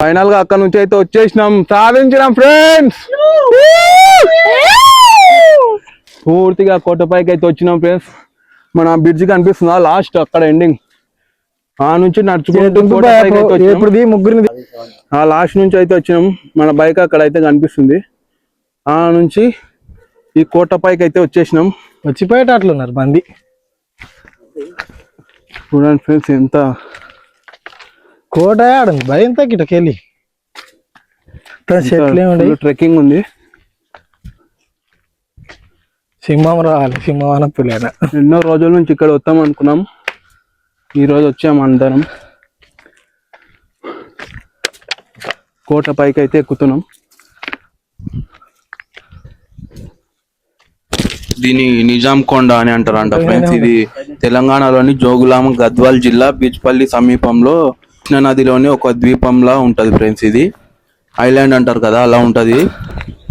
Final గా అక్కడ నుంచి అయితే వచ్చేసినాం, సాధించినాం ఫ్రెండ్స్. పూర్తిగా కోటపైకి అయితే వచ్చినాం ఫ్రెండ్స్. మన బ్రిడ్జ్ కనిపిస్తుందా లాస్ట్ అక్కడ ఎండింగ్, ఆ నుంచి నడుచుకుంటూ ముగ్గురిని ఆ లాస్ట్ నుంచి అయితే వచ్చినాం. మన బైక్ అక్కడ అయితే కనిపిస్తుంది, ఆ నుంచి ఈ కోటపైకి అయితే వచ్చేసినాం. వచ్చిపోయేట అట్లున్నారు మంది. చూడండి ఫ్రెండ్స్ ఎంత కోట ఆడండి భయ ఎంత గిటకెళ్ళి ట్రెక్కింగ్ ఉంది. సింహం రావాలి, సింహం అనప్పులేనా. ఎన్నో రోజుల నుంచి ఇక్కడ వస్తాం అనుకున్నాం, ఈ రోజు వచ్చాము అందరం. కోట పైకి అయితే ఎక్కుతున్నాం. దీని నిజాం కొండ అని అంటారంట ఫ్రెండ్స్. ఇది తెలంగాణలోని జోగులాం గద్వాల్ జిల్లా బీచ్పల్లి సమీపంలో కృష్ణా నదిలోని ఒక ద్వీపంలా ఉంటది ఫ్రెండ్స్. ఇది ఐలాండ్ అంటారు కదా, అలా ఉంటది.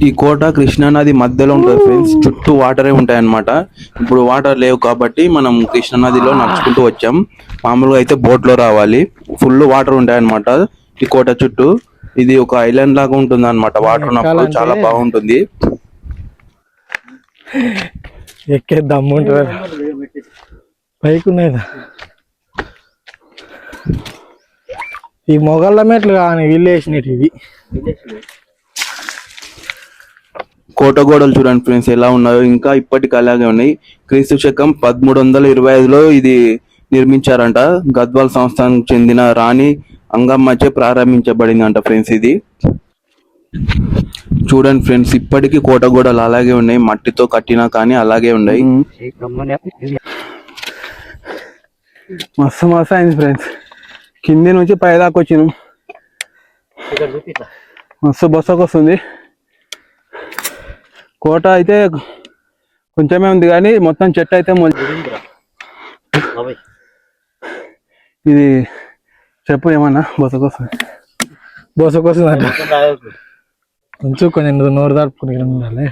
ఈ కోట కృష్ణా నది మధ్యలో ఉంటది ఫ్రెండ్స్. చుట్టూ వాటరే ఉంటాయి అన్నమాట. ఇప్పుడు వాటర్ లేవు కాబట్టి మనం కృష్ణా నదిలో నడుచుకుంటూ వచ్చాం. మామూలుగా అయితే బోట్ లో రావాలి, ఫుల్ వాటర్ ఉంటాయి అన్నమాట ఈ కోట చుట్టూ. ఇది ఒక ఐలాండ్ లాగా ఉంటుంది అన్నమాట, వాటర్ ఉన్నప్పుడు చాలా బాగుంటుంది. ఎక్కే దమ్ముంటారు పైకి ఉన్నదా. ఈ మొగళ్ళ మెట్లు కానీ వీళ్ళు వేసినట్టు ఇవి. కోట గోడలు చూడండి ఫ్రెండ్స్ ఎలా ఉన్నాయో, ఇంకా ఇప్పటికి అలాగే ఉన్నాయి. క్రీస్తు శకం 1325లో ఇది నిర్మించారంట. గద్వాల్ సంస్థానానికి చెందిన రాణి అంగమ్మచే ప్రారంభించబడింది అంట ఫ్రెండ్స్. ఇది చూడండి ఫ్రెండ్స్, ఇప్పటికీ కోట గోడలు అలాగే ఉన్నాయి, మట్టితో కట్టినా కానీ అలాగే ఉన్నాయి. మస్తు మస్తు అయింది ఫ్రెండ్స్, కింది నుంచి పై దాకా వచ్చినాం. మస్తు బస్సకు వస్తుంది. కోట అయితే కొంచెమే ఉంది కానీ మొత్తం చెట్టు అయితే ఇది చెప్పు ఏమన్నా బొసకొస్తుంది. బొసకొస్తుంది కొంచెం కొంచెం నోరు దాటుకుని ఉండాలి.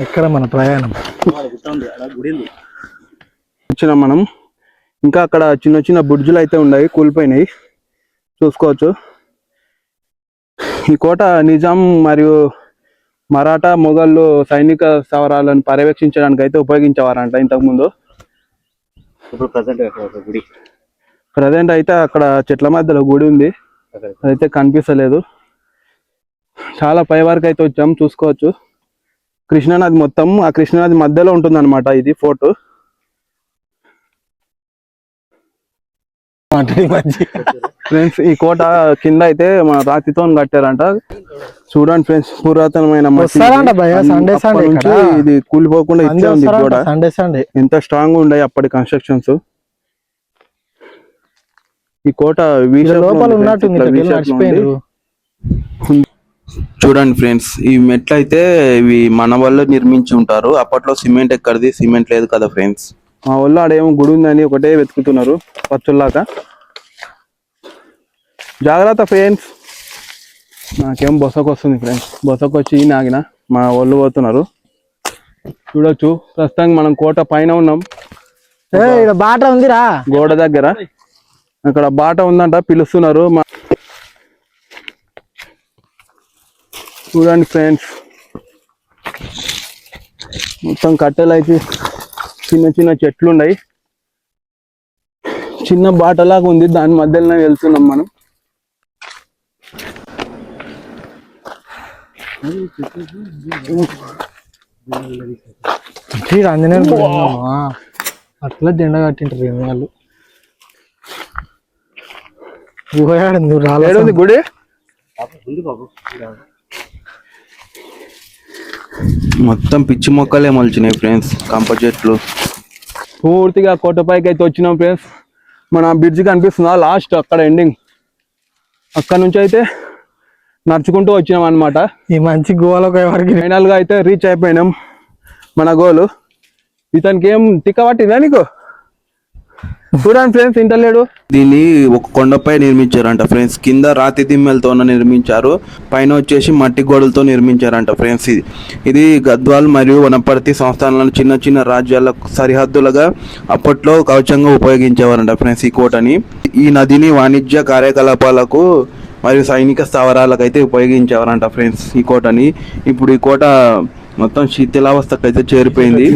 ఎక్కడ మన ప్రయాణం వచ్చినాం మనం. ఇంకా అక్కడ చిన్న చిన్న బుర్జులు అయితే ఉన్నాయి, కూలిపోయినాయి, చూసుకోవచ్చు. ఈ కోట నిజాం మరియు మరాఠా మొఘళ్ళు సైనిక స్థావరాలను పర్యవేక్షించడానికి అయితే ఉపయోగించేవారంట ఇంతకుముందు. ప్రజెంట్ అయితే అక్కడ చెట్ల మధ్యలో గుడి ఉంది, అయితే కనిపిస్తలేదు. చాలా పై వరకు అయితే వచ్చాం, చూసుకోవచ్చు. కృష్ణానది మొత్తం ఆ కృష్ణానది మధ్యలో ఉంటుంది అనమాట ఇది ఫోర్ట్. ఫ్రెండ్స్ ఈ కోట కింద అయితే మన రాతితో కట్టారంట. చూడండి ఫ్రెండ్స్, పురాతనమైన ఇది కూలిపోకుండా ఇచ్చే ఉంది గోడ. ఎంత స్ట్రాంగ్ ఉన్నాయి అప్పటి కన్స్ట్రక్షన్స్. ఈ కోట చూడండి ఫ్రెండ్స్, ఈ మెట్లు అయితే ఇవి మన వాళ్ళు నిర్మించి ఉంటారు. అప్పట్లో సిమెంట్ ఎక్కడిది, సిమెంట్ లేదు కదా ఫ్రెండ్స్. మా వాళ్ళు ఆడేమో గుడి ఉందని ఒకటే వెతుకుతున్నారు పచ్చుల్లాగా. జాగ్రత్త ఫ్రెండ్స్, నాకేం బొసకు వస్తుంది ఫ్రెండ్స్. బొసకు వచ్చి నాగిన మా వాళ్ళు పోతున్నారు. చూడొచ్చు, ప్రస్తుతానికి మనం కోట పైన ఉన్నాం. బాట ఉందిరా గోడ దగ్గర, అక్కడ బాట ఉందంట, పిలుస్తున్నారు. చూడండి ఫ్రెండ్స్, మొత్తం కట్టెలు అయితే చిన్న చిన్న చెట్లు ఉన్నాయి. చిన్న బాటలాగా ఉంది, దాని మధ్యలోనే వెళ్తున్నాం మనం. అట్లా జెండా కట్టింటారు వాళ్ళు. గుడి మొత్తం పిచ్చి మొక్కలే మొలిచినాయి ఫ్రెండ్స్, కంప చెట్లు. పూర్తిగా కోటపైకి అయితే వచ్చినాం ఫ్రెండ్స్. మన బ్రిడ్జ్ కనిపిస్తుందా లాస్ట్ అక్కడ ఎండింగ్, అక్కడ నుంచి అయితే నడుచుకుంటూ వచ్చినాం అనమాట. ఈ మంచి గోలకు ఫైనల్ గా అయితే రీచ్ అయిపోయినాం మన గోలు. ఇతనికి ఏం తిక్క పట్టిందా నీకు? చూడండి ఫ్రెండ్స్ ఇంటలేడు. దీన్ని ఒక కొండపై నిర్మించారంట ఫ్రెండ్స్. కింద రాతి దిమ్మెలతో నిర్మించారు, పైన వచ్చేసి మట్టి గోడలతో నిర్మించారంట ఫ్రెండ్స్. ఇది గద్వాల్ మరియు వనపర్తి సంస్థానాలను చిన్న చిన్న రాజ్యాల సరిహద్దులుగా అప్పట్లో కవచంగా ఉపయోగించేవారంట ఫ్రెండ్స్ ఈ కోటని. ఈ నదిని వాణిజ్య కార్యకలాపాలకు మరియు సైనిక స్థావరాలకు అయితే ఉపయోగించేవారంట ఫ్రెండ్స్ ఈ కోటని. ఇప్పుడు ఈ కోట మొత్తం శిథిలావస్థకు అయితే చేరిపోయింది.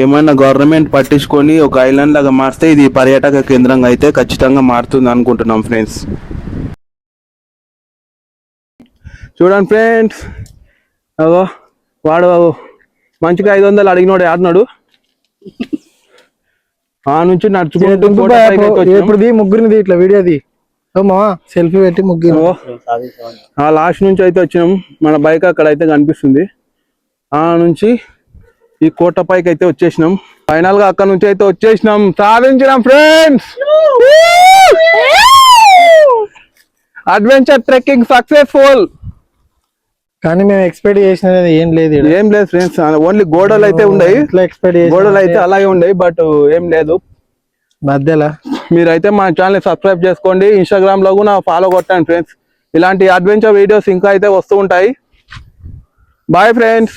ఏమైనా గవర్నమెంట్ పట్టించుకొని ఒక ఐలాండ్ లాగా మారిస్తే ఇది పర్యాటక కేంద్రంగా అయితే ఖచ్చితంగా మారుతుంది అనుకుంటున్నాం ఫ్రెండ్స్. చూడండి ఫ్రెండ్స్, అగో వాడు మంచిగా 500 అడిగినోడు ఆడినాడు. ఆ నుంచి నడుచుకుంటూ ఇప్పుడు ముగ్గురిని ఇట్లా వీడియోది సెల్ఫీ పెట్టి ముగ్గురు ఆ లాస్ట్ నుంచి అయితే వచ్చినాం. మన బైక్ అక్కడ అయితే కనిపిస్తుంది. ఆ నుంచి ఈ కోట పైకి అయితే వచ్చేసినాం. ఫైనల్ గా అక్కడ నుంచి అయితే వచ్చేసినాం, సాధించినాం ఫ్రెండ్స్. Adventure trekking successful. కానీ మేము ఎక్స్పెక్ట్ చేసినది ఏం లేదు ఫ్రెండ్స్. ఓన్లీ గోడలు అయితే ఉన్నాయి, గోడలు అయితే అలాగే ఉన్నాయి, బట్ ఏం లేదు మధ్యలో. మీరైతే మా ఛానల్ సబ్స్క్రైబ్ చేసుకోండి, ఇన్స్టాగ్రామ్ లో కూడా ఫాలో కొట్టండి ఫ్రెండ్స్. ఇలాంటి అడ్వెంచర్ వీడియోస్ ఇంకా అయితే వస్తూ ఉంటాయి. Boy friends.